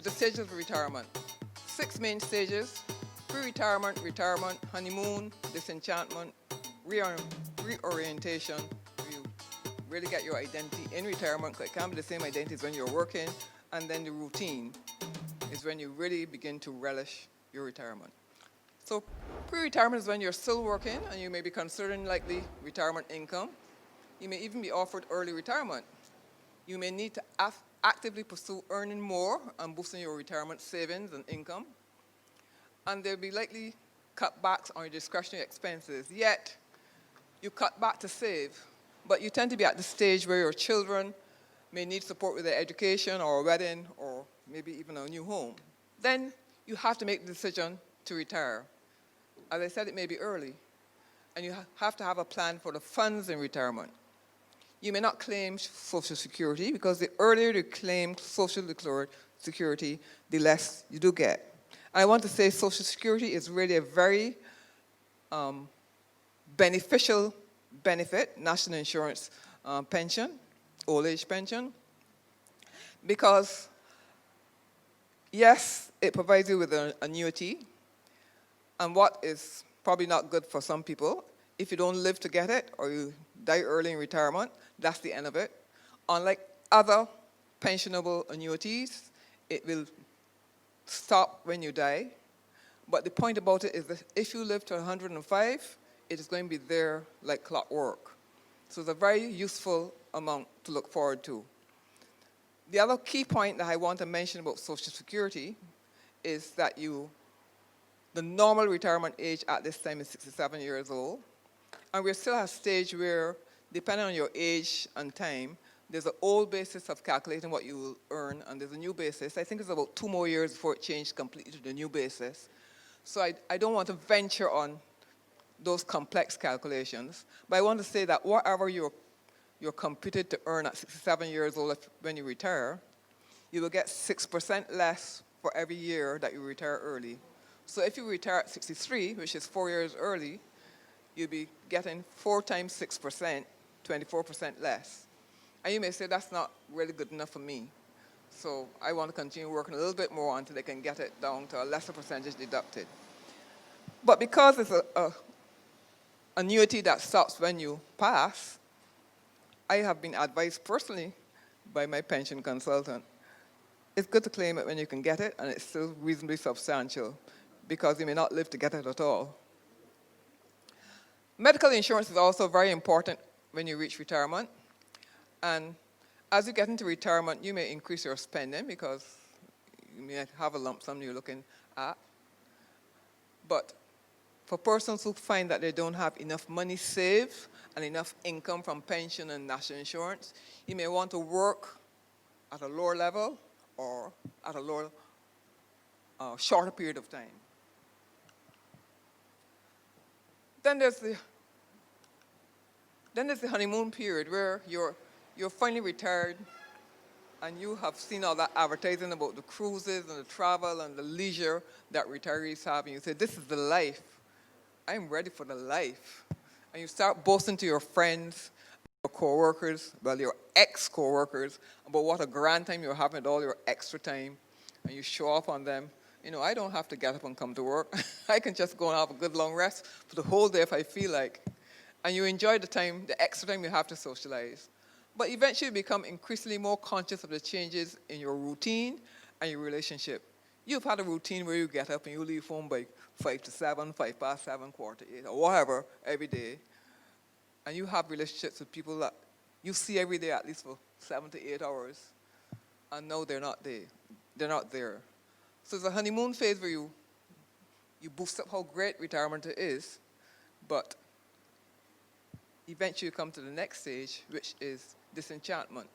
The stages of retirement. 6 main stages: pre-retirement, retirement, honeymoon, disenchantment, reorientation. You really get your identity in retirement, because it can't be the same identity as when you're working. And then the routine is when you really begin to relish your retirement. So pre-retirement is when you're still working and you may be considering likely retirement income. You may even be offered early retirement. You may need to actively pursue earning more and boosting your retirement savings and income. And there'll be likely cutbacks on your discretionary expenses. Yet, you cut back to save, but you tend to be at the stage where your children may need support with their education or a wedding or maybe even a new home. Then you have to make the decision to retire. As I said, it may be early, and you have to have a plan for the funds in retirement. You may not claim Social Security, because the earlier you claim Social Security, the less you do get. And I want to say Social Security is really a very beneficial benefit, national insurance pension, old age pension, because yes, it provides you with an annuity, and what is probably not good for some people, if you don't live to get it or you die early in retirement, that's the end of it. Unlike other pensionable annuities, it will stop when you die. But the point about it is that if you live to 105, it is going to be there like clockwork. So it's a very useful amount to look forward to. The other key point that I want to mention about Social Security is that the normal retirement age at this time is 67 years old. And we're still at a stage where, depending on your age and time, there's an old basis of calculating what you will earn, and there's a new basis. I think it's about 2 more years before it changed completely to the new basis. So I don't want to venture on those complex calculations, but I want to say that whatever you're computed to earn at 67 years old when you retire, you will get 6% less for every year that you retire early. So if you retire at 63, which is 4 years early, you'll be getting 4 times 6%, 24% less. And you may say, that's not really good enough for me. So I want to continue working a little bit more until they can get it down to a lesser percentage deducted. But because it's a annuity that stops when you pass, I have been advised personally by my pension consultant, it's good to claim it when you can get it, and it's still reasonably substantial, because you may not live to get it at all. Medical insurance is also very important when you reach retirement. And as you get into retirement, you may increase your spending because you may have a lump sum you're looking at. But for persons who find that they don't have enough money saved and enough income from pension and national insurance, you may want to work at a lower level or at a lower, shorter period of time. Then there's the honeymoon period, where you're finally retired and you have seen all that advertising about the cruises and the travel and the leisure that retirees have, and you say, this is the life. I'm ready for the life. And you start boasting to your friends, your co-workers, well, your ex-co-workers, about what a grand time you're having with all your extra time, and you show off on them. I don't have to get up and come to work. I can just go and have a good long rest for the whole day if I feel like. And you enjoy the time, the extra time you have to socialize. But eventually you become increasingly more conscious of the changes in your routine and your relationship. You've had a routine where you get up and you leave home by 5 to 7, 5 past 7, quarter to 8, or whatever, every day. And you have relationships with people that you see every day at least for 7 to 8 hours. And no, they're not there. They're not there. So there's a honeymoon phase where you boost up how great retirement is, but eventually you come to the next stage, which is disenchantment.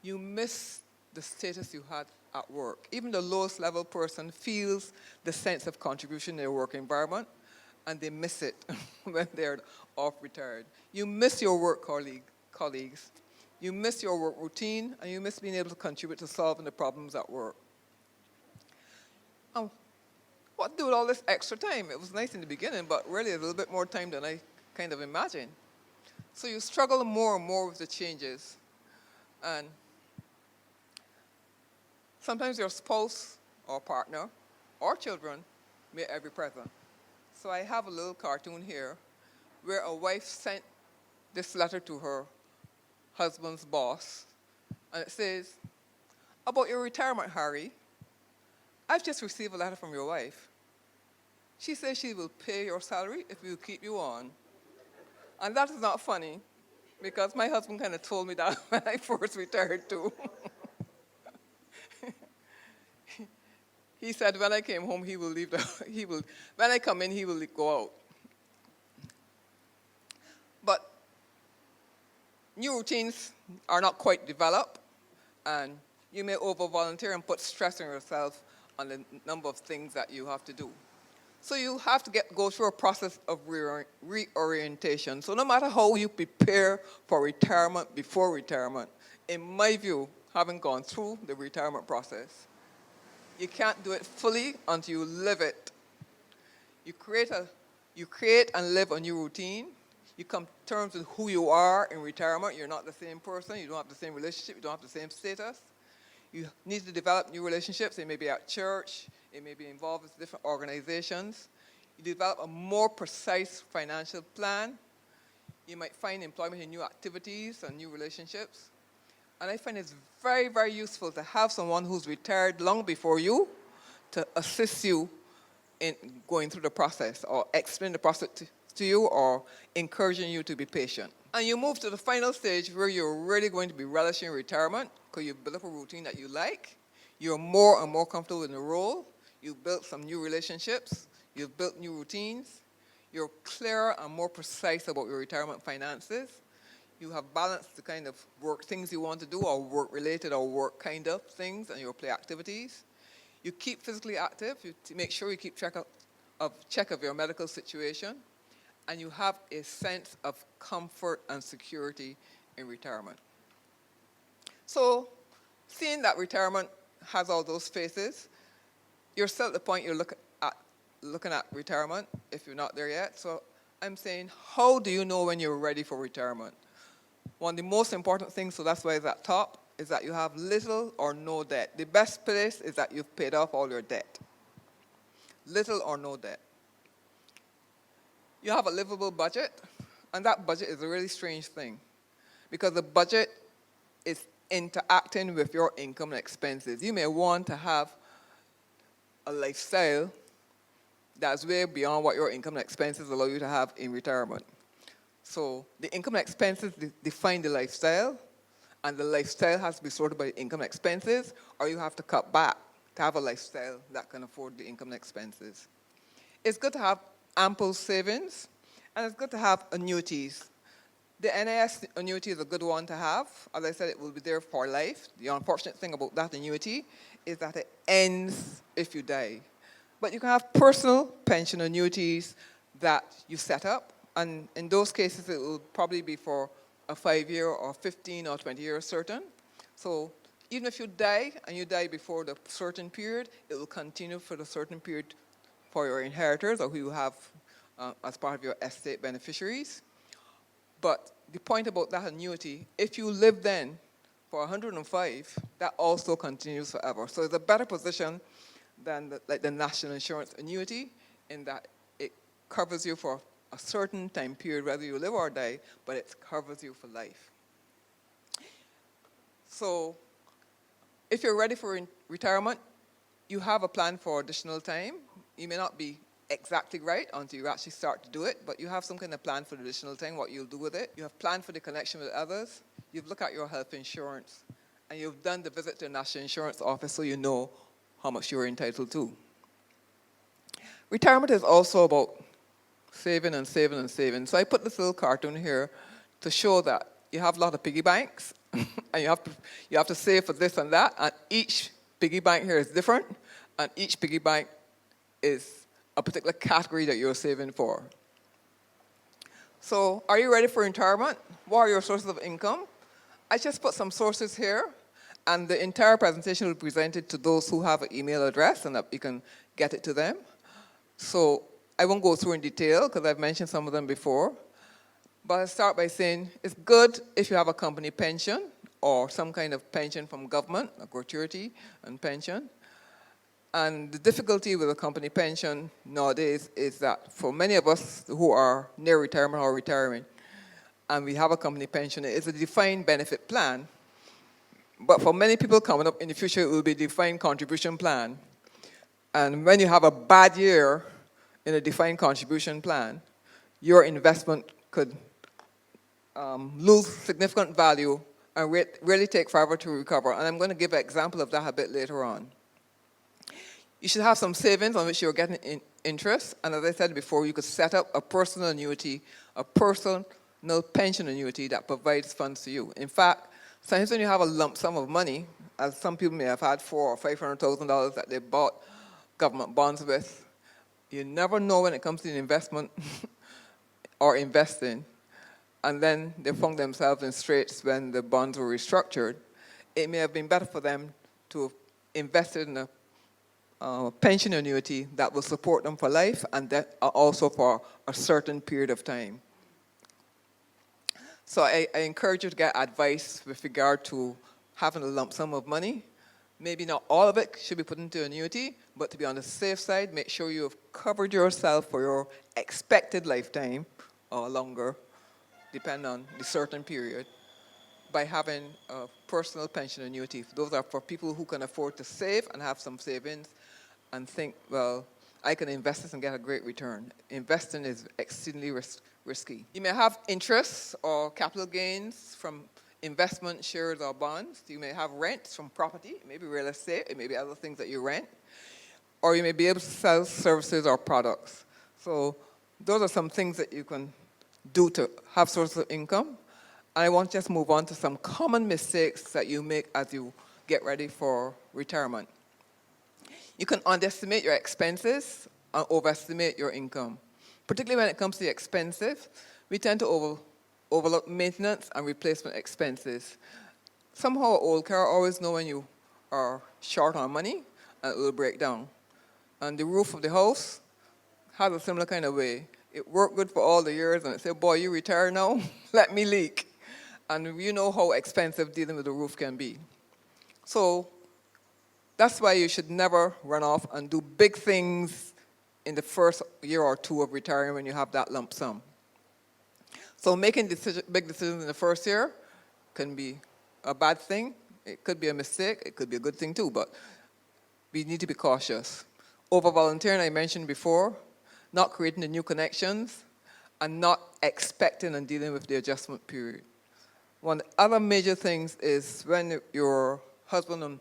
You miss the status you had at work. Even the lowest level person feels the sense of contribution in their work environment, and they miss it when they're off retired. You miss your work colleagues. You miss your work routine, and you miss being able to contribute to solving the problems at work. What to do with all this extra time? It was nice in the beginning, but really a little bit more time than I kind of imagined. So you struggle more and more with the changes. And Sometimes your spouse or partner or children may be present. So I have a little cartoon here where a wife sent this letter to her husband's boss, and it says, "About your retirement, Harry, I've just received a letter from your wife. She says she will pay your salary if we will keep you on." And that is not funny, because my husband kind of told me that when I first retired too. He said when I came home, he will leave when I come in, he will go out. But new routines are not quite developed, and you may over-volunteer and put stress on yourself on the number of things that you have to do. So you have to go through a process of reorientation. So no matter how you prepare for retirement before retirement, in my view, having gone through the retirement process, you can't do it fully until you live it. You create and live a new routine. You come to terms with who you are in retirement. You're not the same person. You don't have the same relationship. You don't have the same status. You need to develop new relationships. It may be at church. It may be involved with different organizations. You develop a more precise financial plan. You might find employment in new activities and new relationships. And I find it's very, very useful to have someone who's retired long before you to assist you in going through the process or explain the process to you or encouraging you to be patient. And you move to the final stage where you're really going to be relishing retirement because you've built up a routine that you like. You're more and more comfortable in the role. You've built some new relationships. You've built new routines. You're clearer and more precise about your retirement finances. You have balanced the kind of work things you want to do or work-related or work kind of things and your play activities. You keep physically active. You make sure you keep check of your medical situation. And you have a sense of comfort and security in retirement. So, seeing that retirement has all those phases, you're still at the point you're looking at retirement, if you're not there yet. So I'm saying, how do you know when you're ready for retirement? One of the most important things, so that's why it's at top, is that you have little or no debt. The best place is that you've paid off all your debt. Little or no debt. You have a livable budget, and that budget is a really strange thing because the budget is interacting with your income and expenses. You may want to have a lifestyle that's way beyond what your income and expenses allow you to have in retirement. So the income and expenses define the lifestyle, and the lifestyle has to be sorted by income and expenses, or you have to cut back to have a lifestyle that can afford the income and expenses. It's good to have ample savings, and it's good to have annuities. The NIS annuity is a good one to have. As I said, it will be there for life. The unfortunate thing about that annuity is that it ends if you die. But you can have personal pension annuities that you set up, and in those cases, it will probably be for a 5-year or 15 or 20 years certain. So even if you die, and you die before the certain period, it will continue for the certain period for your inheritors or who you have as part of your estate beneficiaries. But the point about that annuity, if you live then for 105, that also continues forever. So it's a better position than the national insurance annuity in that it covers you for a certain time period, whether you live or die, but it covers you for life. So if you're ready for retirement, you have a plan for additional time. You may not be exactly right until you actually start to do it, but you have some kind of plan for the additional time, what you'll do with it. You have planned for the connection with others. You've looked at your health insurance, and you've done the visit to the National Insurance Office so you know how much you're entitled to. Retirement is also about saving and saving and saving. So I put this little cartoon here to show that you have a lot of piggy banks, and you have to save for this and that, and each piggy bank here is different, and each piggy bank is a particular category that you're saving for. So are you ready for retirement? What are your sources of income? I just put some sources here, and the entire presentation will be presented to those who have an email address, and that you can get it to them. So I won't go through in detail because I've mentioned some of them before, but I'll start by saying it's good if you have a company pension or some kind of pension from government, a gratuity and pension. And the difficulty with a company pension nowadays is that for many of us who are near retirement or retiring, and we have a company pension, it is a defined benefit plan. But for many people coming up in the future, it will be a defined contribution plan. And when you have a bad year in a defined contribution plan, your investment could lose significant value and really take forever to recover. And I'm going to give an example of that a bit later on. You should have some savings on which you're getting interest. And as I said before, you could set up a personal annuity, a personal pension annuity that provides funds to you. In fact, sometimes when you have a lump sum of money, as some people may have had $400,000 or $500,000 that they bought government bonds with, you never know when it comes to the investment or investing, and then they found themselves in straits when the bonds were restructured. It may have been better for them to invest in a pension annuity that will support them for life and that also for a certain period of time. So I encourage you to get advice with regard to having a lump sum of money. Maybe not all of it should be put into annuity, but to be on the safe side, make sure you have covered yourself for your expected lifetime or longer, depending on the certain period, by having a personal pension annuity. Those are for people who can afford to save and have some savings and think, well, I can invest this and get a great return. Investing is exceedingly risky. You may have interest or capital gains from investment, shares, or bonds. You may have rents from property. It may be real estate. It may be other things that you rent. Or you may be able to sell services or products. So those are some things that you can do to have sources of income. And I want to just move on to some common mistakes that you make as you get ready for retirement. You can underestimate your expenses and overestimate your income. Particularly when it comes to the expenses, we tend to overlook maintenance and replacement expenses. Somehow old car always know when you are short on money and it will break down. And the roof of the house has a similar kind of way. It worked good for all the years and it said, boy, you retire now, let me leak. And you know how expensive dealing with the roof can be. So that's why you should never run off and do big things in the first year or two of retiring when you have that lump sum. So making big decisions in the first year can be a bad thing. It could be a mistake. It could be a good thing too, but we need to be cautious. Over-volunteering, I mentioned before, not creating the new connections, and not expecting and dealing with the adjustment period. One of the other major things is when your husband and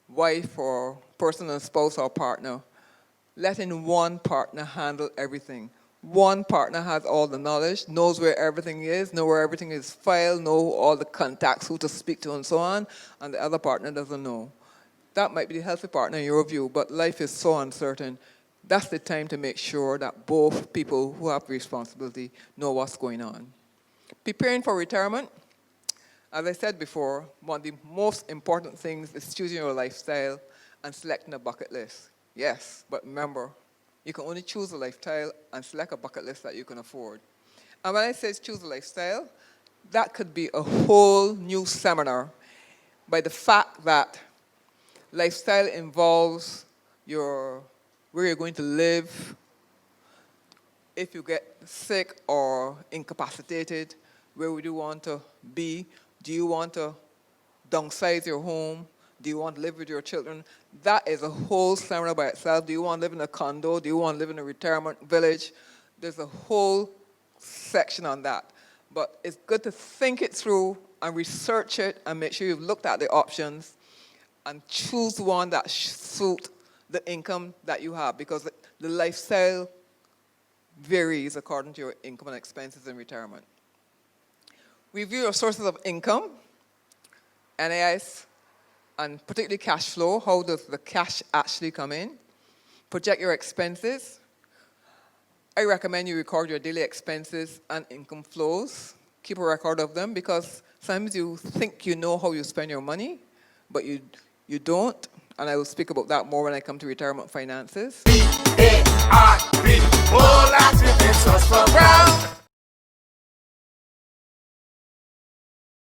wife or person and spouse or partner, letting one partner handle everything. One partner has all the knowledge, knows where everything is, know where everything is filed, know all the contacts, who to speak to and so on, and the other partner doesn't know. That might be the healthy partner in your view, but life is so uncertain. That's the time to make sure that both people who have responsibility know what's going on. Preparing for retirement, as I said before, one of the most important things is choosing your lifestyle and selecting a bucket list. Yes, but remember, you can only choose a lifestyle and select a bucket list that you can afford. And when I say choose a lifestyle, that could be a whole new seminar by the fact that lifestyle involves where you're going to live, if you get sick or incapacitated, where would you want to be? Do you want to downsize your home? Do you want to live with your children? That is a whole seminar by itself. Do you want to live in a condo? Do you want to live in a retirement village? There's a whole section on that. But it's good to think it through and research it and make sure you've looked at the options and choose one that suits the income that you have, because the lifestyle varies according to your income and expenses in retirement. Review your sources of income, NAIs, and particularly cash flow. How does the cash actually come in? Project your expenses. I recommend you record your daily expenses and income flows. Keep a record of them, because sometimes you think you know how you spend your money, but you don't. And I will speak about that more when I come to retirement finances. BARP, all accidents for ground.